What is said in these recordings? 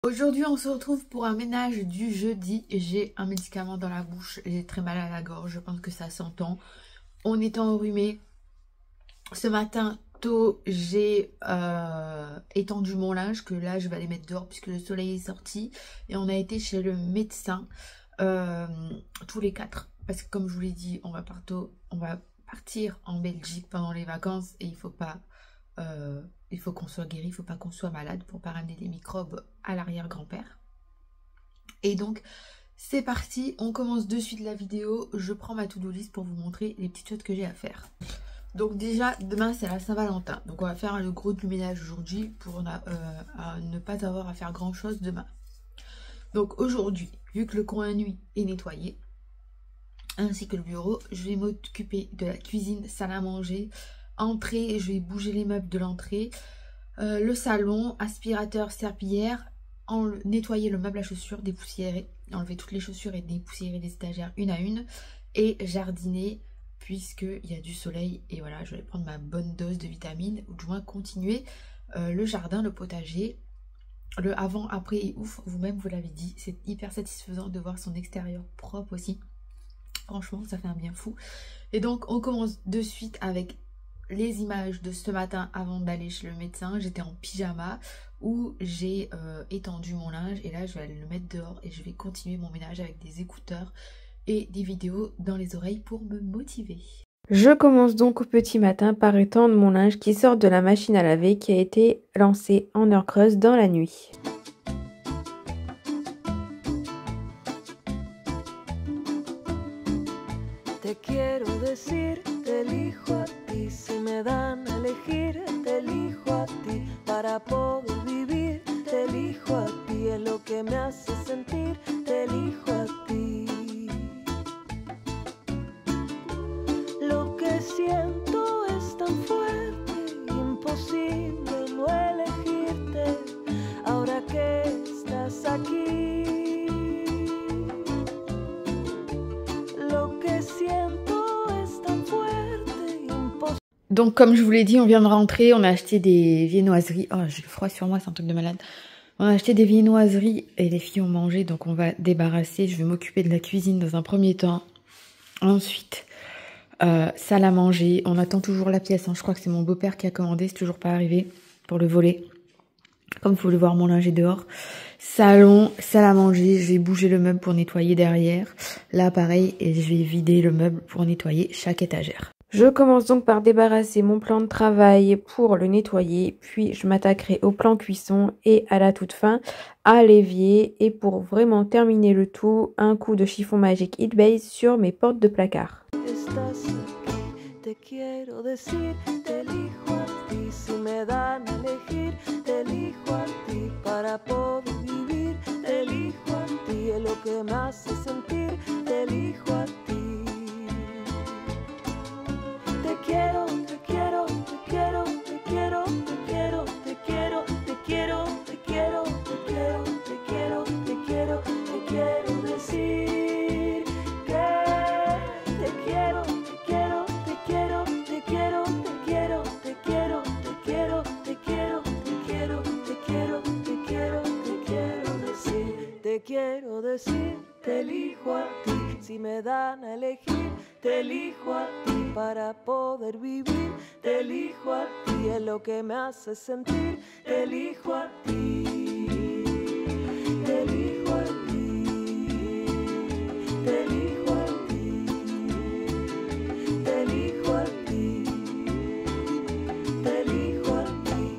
Aujourd'hui, on se retrouve pour un ménage du jeudi. J'ai un médicament dans la bouche, j'ai très mal à la gorge, je pense que ça s'entend. On est enrhumé. Ce matin, tôt, j'ai étendu mon linge, que là, je vais aller mettre dehors puisque le soleil est sorti. Et on a été chez le médecin, tous les quatre. Parce que comme je vous l'ai dit, on va partir en Belgique pendant les vacances et il faut qu'on soit guéri, il ne faut pas qu'on soit malade pour ne pas ramener des microbes à l'arrière-grand-père. Et donc, c'est parti, on commence de suite la vidéo. Je prends ma to-do list pour vous montrer les petites choses que j'ai à faire. Donc déjà, demain c'est la Saint-Valentin. Donc on va faire le gros du ménage aujourd'hui pour ne pas avoir à faire grand chose demain. Donc aujourd'hui, vu que le coin nuit est nettoyé, ainsi que le bureau, je vais m'occuper de la cuisine, salle à manger, entrée, je vais bouger les meubles de l'entrée, le salon, aspirateur, serpillière, nettoyer le meuble à chaussures, dépoussiérer, enlever toutes les chaussures et dépoussiérer les étagères une à une, et jardiner puisqu'il y a du soleil. Et voilà, je vais prendre ma bonne dose de vitamines, ou du moins continuer le jardin, le potager. Le avant, après et ouf, vous-même vous l'avez dit, c'est hyper satisfaisant de voir son extérieur propre aussi. Franchement, ça fait un bien fou. Et donc, on commence de suite avec les images de ce matin avant d'aller chez le médecin. J'étais en pyjama où j'ai étendu mon linge. Et là, je vais aller le mettre dehors et je vais continuer mon ménage avec des écouteurs et des vidéos dans les oreilles pour me motiver. Je commence donc au petit matin par étendre mon linge qui sort de la machine à laver qui a été lancée en heure creuse dans la nuit. Te quiero decir, te elijo a ti, si me dan a elegir, te elijo a ti, para poder vivir, te elijo a ti, es lo que me hace sentir, te elijo a ti. Lo que siento es tan fuerte, imposible no elegirte, ahora que estás aquí. Donc comme je vous l'ai dit, on vient de rentrer, on a acheté des viennoiseries. Oh, j'ai le froid sur moi, c'est un truc de malade. On a acheté des viennoiseries et les filles ont mangé, donc on va débarrasser. Je vais m'occuper de la cuisine dans un premier temps. Ensuite, salle à manger. On attend toujours la pièce, hein. Je crois que c'est mon beau-père qui a commandé, c'est toujours pas arrivé pour le voler. Comme vous pouvez le voir, mon linge est dehors. Salon, salle à manger, je vais bouger le meuble pour nettoyer derrière. Là pareil, et je vais vider le meuble pour nettoyer chaque étagère. Je commence donc par débarrasser mon plan de travail pour le nettoyer, puis je m'attaquerai au plan cuisson et à la toute fin à l'évier. Et pour vraiment terminer le tout, un coup de chiffon magique Heat Base sur mes portes de placard. Te quiero decir, te elijo a ti, si me dan a elegir, te elijo a ti, para poder vivir, te elijo a ti, es lo que me hace sentir, te elijo a ti. Te quiero, te quiero, te quiero, te quiero, te quiero, te quiero, te quiero, te quiero, te quiero, te quiero, te quiero, te quiero decir que te quiero, te quiero, te quiero, te quiero, te quiero, te quiero, te quiero, te quiero, te quiero, te quiero, te quiero, te quiero decir. Te quiero decir, te elijo a ti, si me dan a elegir, te elijo a ti, para poder vivir, te elijo a ti, es lo que me hace sentir, te elijo a ti, te elijo a ti, te elijo a ti, te elijo a ti, te elijo a ti.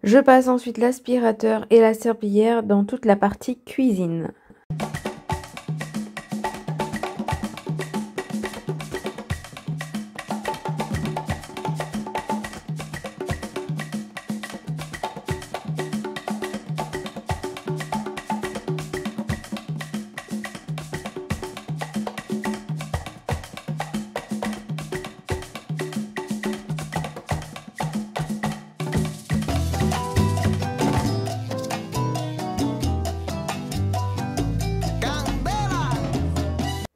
Je passe ensuite l'aspirateur et la serpillière dans toute la partie cuisine.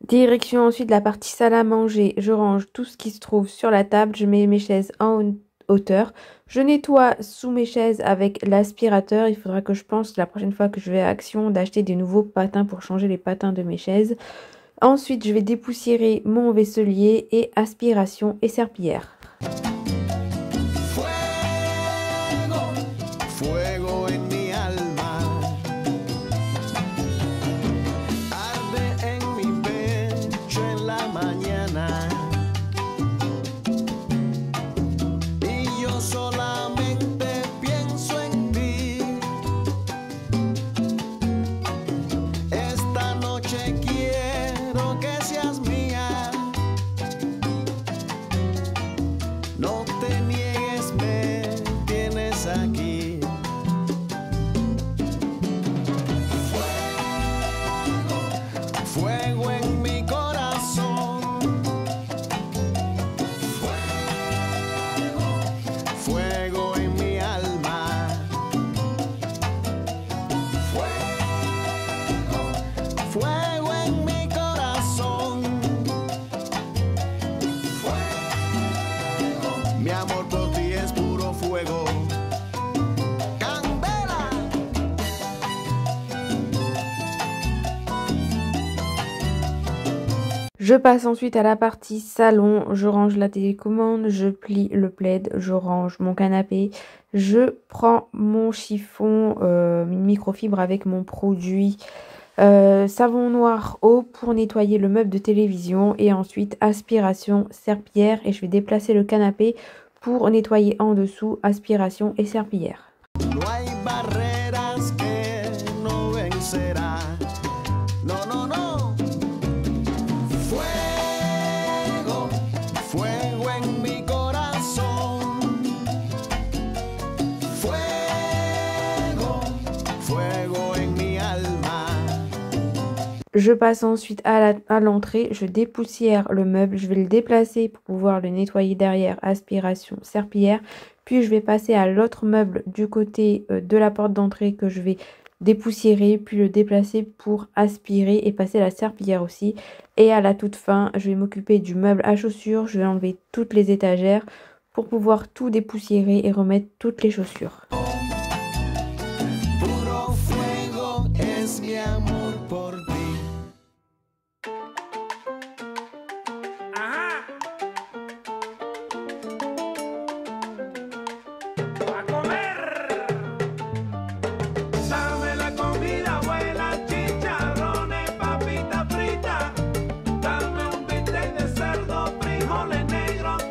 Direction ensuite la partie salle à manger, je range tout ce qui se trouve sur la table, je mets mes chaises en hauteur, je nettoie sous mes chaises avec l'aspirateur. Il faudra que je pense la prochaine fois que je vais à Action d'acheter des nouveaux patins pour changer les patins de mes chaises. Ensuite je vais dépoussiérer mon vaisselier et aspiration et serpillière. Je passe ensuite à la partie salon, je range la télécommande, je plie le plaid, je range mon canapé, je prends mon chiffon microfibre avec mon produit savon noir eau pour nettoyer le meuble de télévision et ensuite aspiration, serpillière et je vais déplacer le canapé pour nettoyer en dessous, aspiration et serpillière. Je passe ensuite à l'entrée, je dépoussière le meuble, je vais le déplacer pour pouvoir le nettoyer derrière, aspiration, serpillière. Puis je vais passer à l'autre meuble du côté de la porte d'entrée que je vais dépoussiérer, puis le déplacer pour aspirer et passer la serpillière aussi. Et à la toute fin, je vais m'occuper du meuble à chaussures, je vais enlever toutes les étagères pour pouvoir tout dépoussiérer et remettre toutes les chaussures.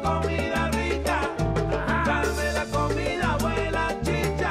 Comida rica, dame la comida, abuela, chicha.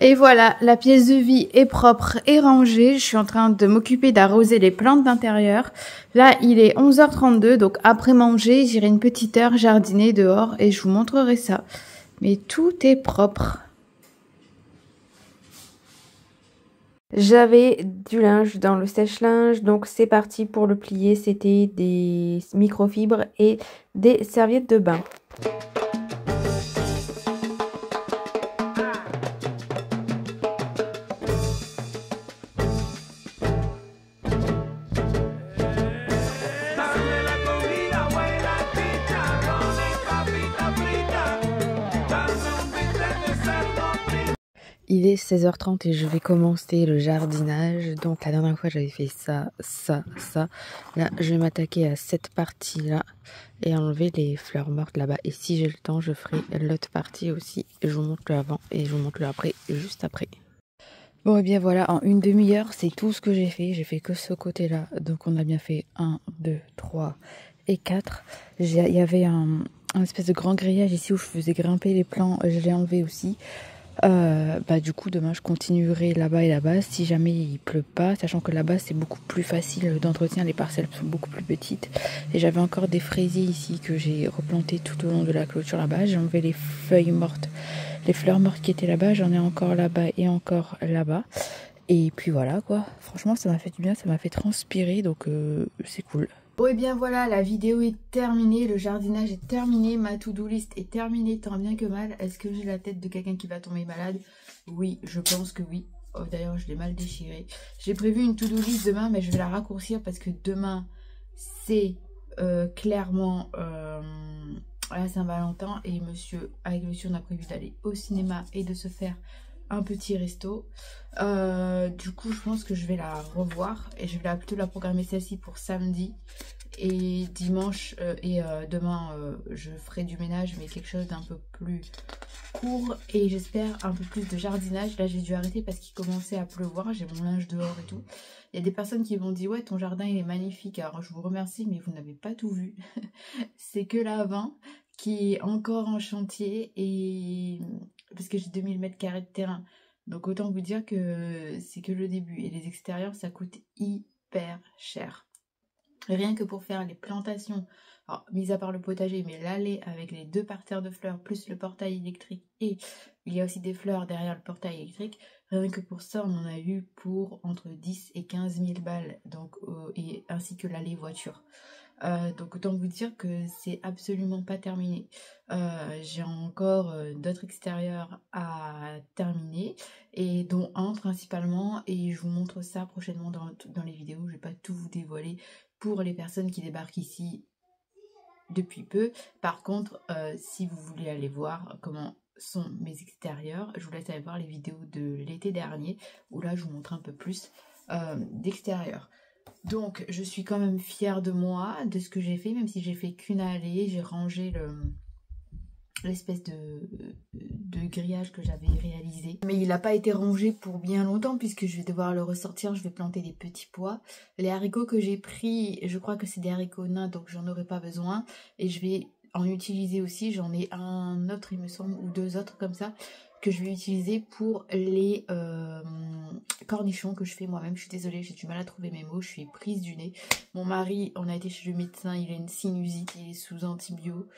Et voilà, la pièce de vie est propre et rangée. Je suis en train de m'occuper d'arroser les plantes d'intérieur. Là, il est 11h32, donc après manger, j'irai une petite heure jardiner dehors et je vous montrerai ça. Mais tout est propre. J'avais du linge dans le sèche-linge, donc c'est parti pour le plier. C'était des microfibres et des serviettes de bain. Il est 16h30 et je vais commencer le jardinage. Donc la dernière fois j'avais fait ça. Là je vais m'attaquer à cette partie-là et enlever les fleurs mortes là-bas. Et si j'ai le temps, je ferai l'autre partie aussi. Je vous montre le avant et je vous montre le après, juste après. Bon et bien voilà, en une demi-heure, c'est tout ce que j'ai fait. J'ai fait que ce côté-là. Donc on a bien fait 1, 2, 3 et 4. Il y avait un espèce de grand grillage ici où je faisais grimper les plants. Je l'ai enlevé aussi. Du coup demain je continuerai là-bas et là-bas si jamais il pleut pas, sachant que là-bas c'est beaucoup plus facile d'entretien, les parcelles sont beaucoup plus petites. Et j'avais encore des fraisiers ici que j'ai replantés tout au long de la clôture là-bas. J'ai enlevé les feuilles mortes, les fleurs mortes qui étaient là-bas, j'en ai encore là-bas et encore là-bas. Et puis voilà quoi, franchement ça m'a fait du bien, ça m'a fait transpirer, donc c'est cool. Bon et bien voilà, la vidéo est terminée, le jardinage est terminé, ma to-do list est terminée tant bien que mal. Est-ce que j'ai la tête de quelqu'un qui va tomber malade? Oui, je pense que oui. Oh, d'ailleurs, je l'ai mal déchiré. J'ai prévu une to-do list demain, mais je vais la raccourcir parce que demain, c'est clairement la Saint-Valentin. Et avec monsieur, on a prévu d'aller au cinéma et de se faire un petit resto. Du coup je pense que je vais la revoir et je vais plutôt la programmer celle-ci pour samedi et dimanche demain je ferai du ménage, mais quelque chose d'un peu plus court et j'espère un peu plus de jardinage. Là j'ai dû arrêter parce qu'il commençait à pleuvoir, j'ai mon linge dehors et tout. Il y a des personnes qui m'ont dit ouais ton jardin il est magnifique, alors je vous remercie mais vous n'avez pas tout vu. C'est que l'avant qui est encore en chantier, et parce que j'ai 2000 m² de terrain, donc autant vous dire que c'est que le début. Et les extérieurs ça coûte hyper cher, rien que pour faire les plantations, alors mis à part le potager, mais l'allée avec les 2 parterres de fleurs plus le portail électrique, et il y a aussi des fleurs derrière le portail électrique, rien que pour ça on en a eu pour entre 10 et 15 000 balles, donc et ainsi que l'allée voiture. Donc autant vous dire que c'est absolument pas terminé. J'ai encore d'autres extérieurs à terminer, et dont un principalement, et je vous montre ça prochainement dans les vidéos. Je vais pas tout vous dévoiler pour les personnes qui débarquent ici depuis peu. Par contre, si vous voulez aller voir comment sont mes extérieurs, je vous laisse aller voir les vidéos de l'été dernier où là je vous montre un peu plus d'extérieur. Donc je suis quand même fière de moi, de ce que j'ai fait, même si j'ai fait qu'une allée. J'ai rangé l'espèce de grillage que j'avais réalisé, mais il n'a pas été rangé pour bien longtemps puisque je vais devoir le ressortir. Je vais planter des petits pois. Les haricots que j'ai pris, je crois que c'est des haricots nains, donc j'en aurai pas besoin, et je vais en utiliser aussi. J'en ai un autre il me semble, ou 2 autres comme ça, que je vais utiliser pour les cornichons que je fais moi-même. Je suis désolée, j'ai du mal à trouver mes mots, je suis prise du nez. Mon mari, on a été chez le médecin, il a une sinusite, il est sous antibio.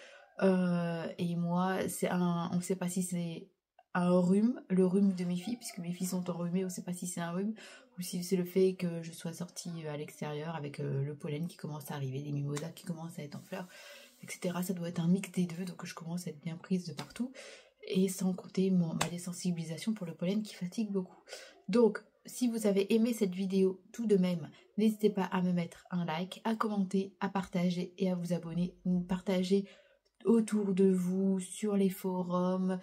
Et moi, on ne sait pas si c'est un rhume, le rhume de mes filles, puisque mes filles sont enrhumées, on ne sait pas si c'est un rhume ou si c'est le fait que je sois sortie à l'extérieur avec le pollen qui commence à arriver, les mimosas qui commencent à être en fleurs, etc. Ça doit être un mix des deux, donc je commence à être bien prise de partout. Et sans compter ma désensibilisation pour le pollen qui fatigue beaucoup. Donc, si vous avez aimé cette vidéo tout de même, n'hésitez pas à me mettre un like, à commenter, à partager et à vous abonner. Partagez autour de vous, sur les forums,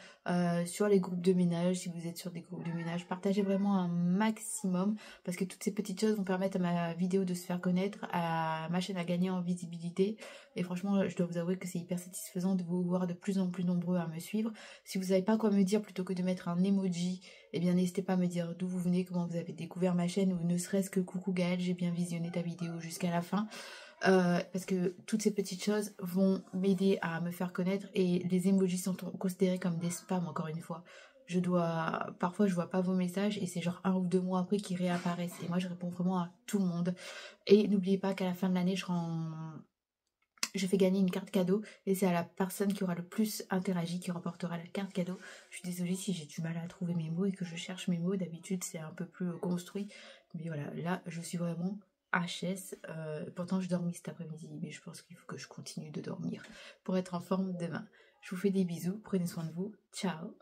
sur les groupes de ménage, si vous êtes sur des groupes de ménage, partagez vraiment un maximum, parce que toutes ces petites choses vont permettre à ma vidéo de se faire connaître, à ma chaîne à gagner en visibilité, et franchement je dois vous avouer que c'est hyper satisfaisant de vous voir de plus en plus nombreux à me suivre. Si vous savez pas quoi me dire, plutôt que de mettre un emoji, eh bien n'hésitez pas à me dire d'où vous venez, comment vous avez découvert ma chaîne, ou ne serait-ce que coucou Gaëlle, j'ai bien visionné ta vidéo jusqu'à la fin. Parce que toutes ces petites choses vont m'aider à me faire connaître, et les emojis sont considérés comme des spams, encore une fois. Parfois je vois pas vos messages et c'est genre 1 ou 2 mois après qu'ils réapparaissent. Et moi je réponds vraiment à tout le monde. Et n'oubliez pas qu'à la fin de l'année, je fais gagner une carte cadeau et c'est à la personne qui aura le plus interagi qui remportera la carte cadeau. Je suis désolée si j'ai du mal à trouver mes mots et que je cherche mes mots. D'habitude c'est un peu plus construit. Mais voilà, là je suis vraiment HS. Pourtant je dormis cet après-midi, mais je pense qu'il faut que je continue de dormir pour être en forme demain. Je vous fais des bisous, prenez soin de vous. Ciao.